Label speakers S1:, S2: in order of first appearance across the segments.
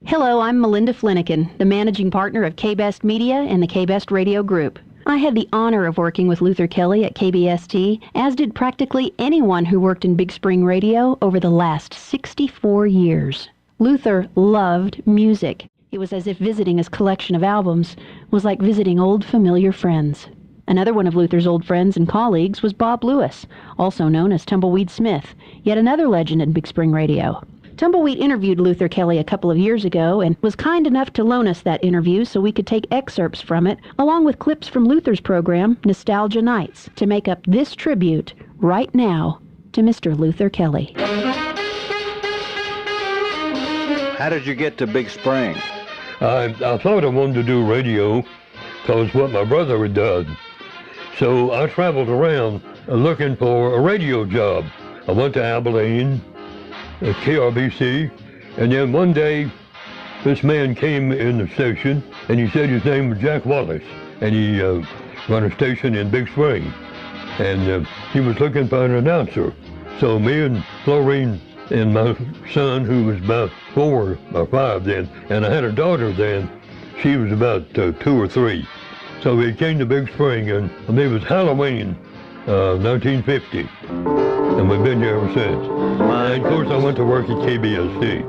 S1: Hello, I'm Melinda Flanagan, the managing partner of K-Best Media and the K-Best Radio Group. I had the honor of working with Luther Kelley at KBST, as did practically anyone who worked in Big Spring Radio over the last 64 years. Luther loved music. It was as if visiting his collection of albums was like visiting old familiar friends. Another one of Luther's old friends and colleagues was Bob Lewis, also known as Tumbleweed Smith, yet another legend in Big Spring Radio. Tumbleweed interviewed Luther Kelley a couple of years ago and was kind enough to loan us that interview so we could take excerpts from it, along with clips from Luther's program, Nostalgia Nights, to make up this tribute right now to Mr. Luther Kelley.
S2: How did you get to Big Spring?
S3: I thought I wanted to do radio because what my brother had done. So I traveled around looking for a radio job. I went to Abilene, at KRBC, and then one day this man came in the station and he said his name was Jack Wallace, and he run a station in Big Spring, and he was looking for an announcer. So me and Florine and my son, who was about 4 or 5 then, and I had a daughter then, she was about 2 or 3. So we came to Big Spring, and it was Halloween, 1950. And we've been here ever since. And of course, I went to work at KBST.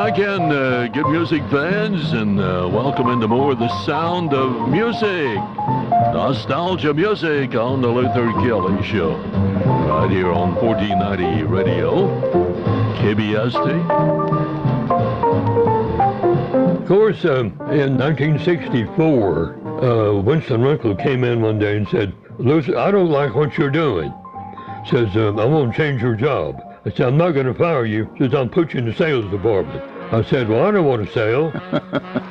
S4: Again, good music fans, and welcome into more of the sound of music. Nostalgia music on the Luther Kelley Show. Right here on 1490 Radio, KBST.
S3: Of course, in 1964, Winston Runkle came in one day and said, "Luther, I don't like what you're doing." Says, "I won't change your job." I said, "I'm not going to fire you." Says, "I'll put you in the sales department." I said, "Well, I don't want to sell."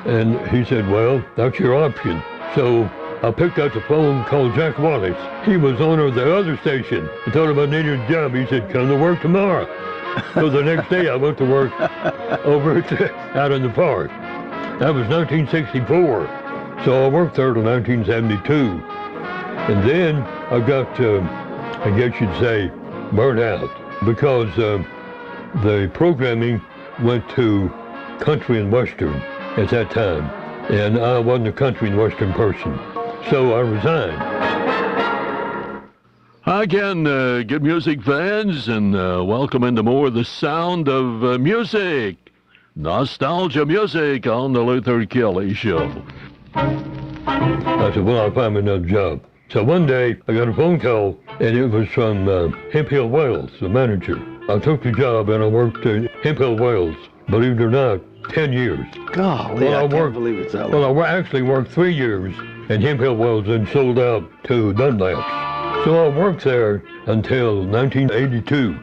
S3: And he said, "Well, that's your option." So I picked up the phone, called Jack Wallace. He was owner of the other station. I told him I needed a job. He said, "Come to work tomorrow." So the next day I went to work over out in the park. That was 1964. So I worked there till 1972. And then I got, I guess you'd say, burnt out because the programming went to country and western at that time. And I wasn't a country and western person. So I resigned.
S4: Again, good music fans, and welcome into more of the sound of music. Nostalgia music on the Luther Kelley Show.
S3: I said, "Well, I'll find me another job." So one day, I got a phone call, and it was from Hemp Hill Wales, the manager. I took the job, and I worked at Hemp Hill Wales, believe it or not, 10 years.
S2: Golly, I can't believe it's that long.
S3: Well, I actually worked 3 years at Hemp Hill Wales and sold out to Dunlap's. So I worked there until 1982.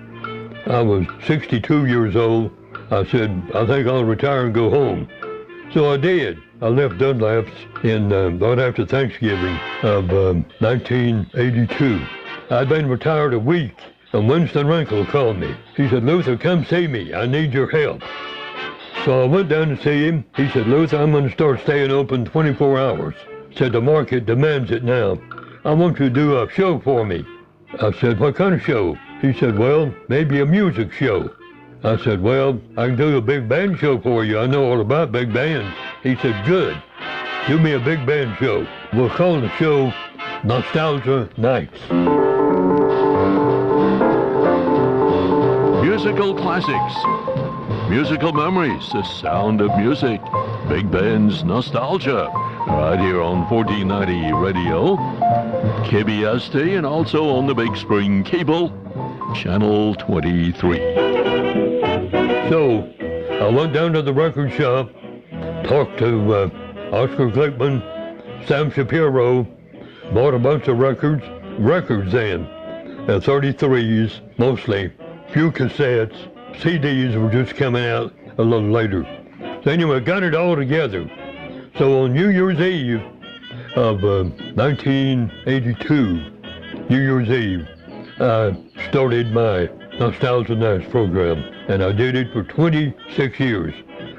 S3: I was 62 years old. I said, "I think I'll retire and go home." So I did. I left Dunlap's in right after Thanksgiving of 1982. I'd been retired a week, and Winston Runkle called me. He said, "Luther, come see me. I need your help." So I went down to see him. He said, "Luther, I'm going to start staying open 24 hours. Said, "The market demands it now. I want you to do a show for me." I said, "What kind of show?" He said, "Well, maybe a music show." I said, "Well, I can do a big band show for you. I know all about big bands." He said, "Good. Do me a big band show. We'll call the show Nostalgia Nights."
S4: Musical classics, musical memories, the sound of music, big band's nostalgia, right here on 1490 Radio, KBST, and also on the Big Spring Cable, Channel 23.
S3: So I went down to the record shop, talked to Oscar Glickman, Sam Shapiro, bought a bunch of records then, 33s mostly, few cassettes, CDs were just coming out a little later. So anyway, got it all together. So on New Year's Eve of 1982, New Year's Eve, I started my Nostalgia Nights program, and I did it for 26 years.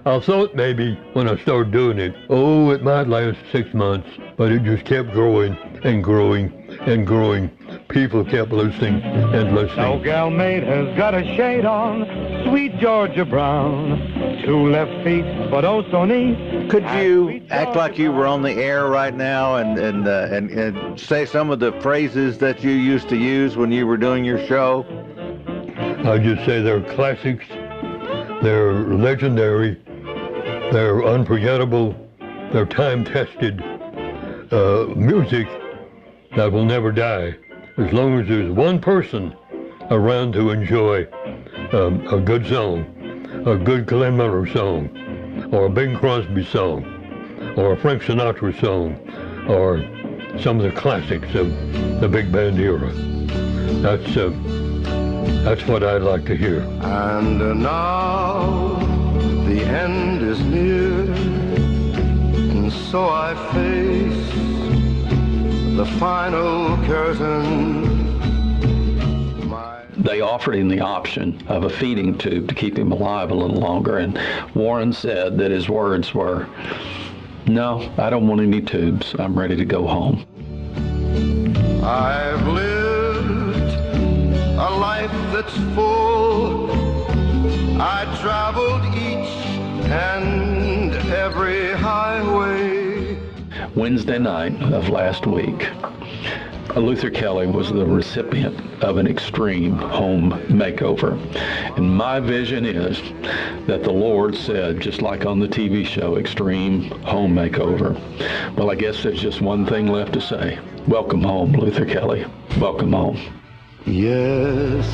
S3: I thought maybe when I started doing it, it might last 6 months, but it just kept growing and growing and growing people kept listening and listening.
S5: No gal maid has got a shade on, sweet Georgia Brown. 2 left feet, but oh so neat.
S2: Could you act like you were on the air right now and say some of the phrases that you used to use when you were doing your show?
S3: I just say they're classics, they're legendary, they're unforgettable, they're time-tested music that will never die as long as there's one person around to enjoy a good song, a good Glenn Miller song, or a Bing Crosby song, or a Frank Sinatra song, or some of the classics of the big band era. That's what I like to hear.
S6: And now the end is near, and so I face the final curtain.
S7: They offered him the option of a feeding tube to keep him alive a little longer, and Warren said that his words were, "No, I don't want any tubes. I'm ready to go home."
S6: I've lived a life that's full. I traveled each and every highway.
S7: Wednesday night of last week, Luther Kelley was the recipient of an extreme home makeover. And my vision is that the Lord said, just like on the TV show, Extreme Home Makeover. Well, I guess there's just one thing left to say. Welcome home, Luther Kelley. Welcome home.
S6: Yes,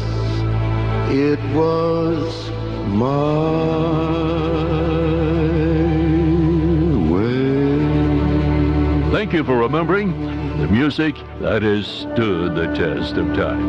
S6: it was my way.
S4: Thank you for remembering the music that has stood the test of time.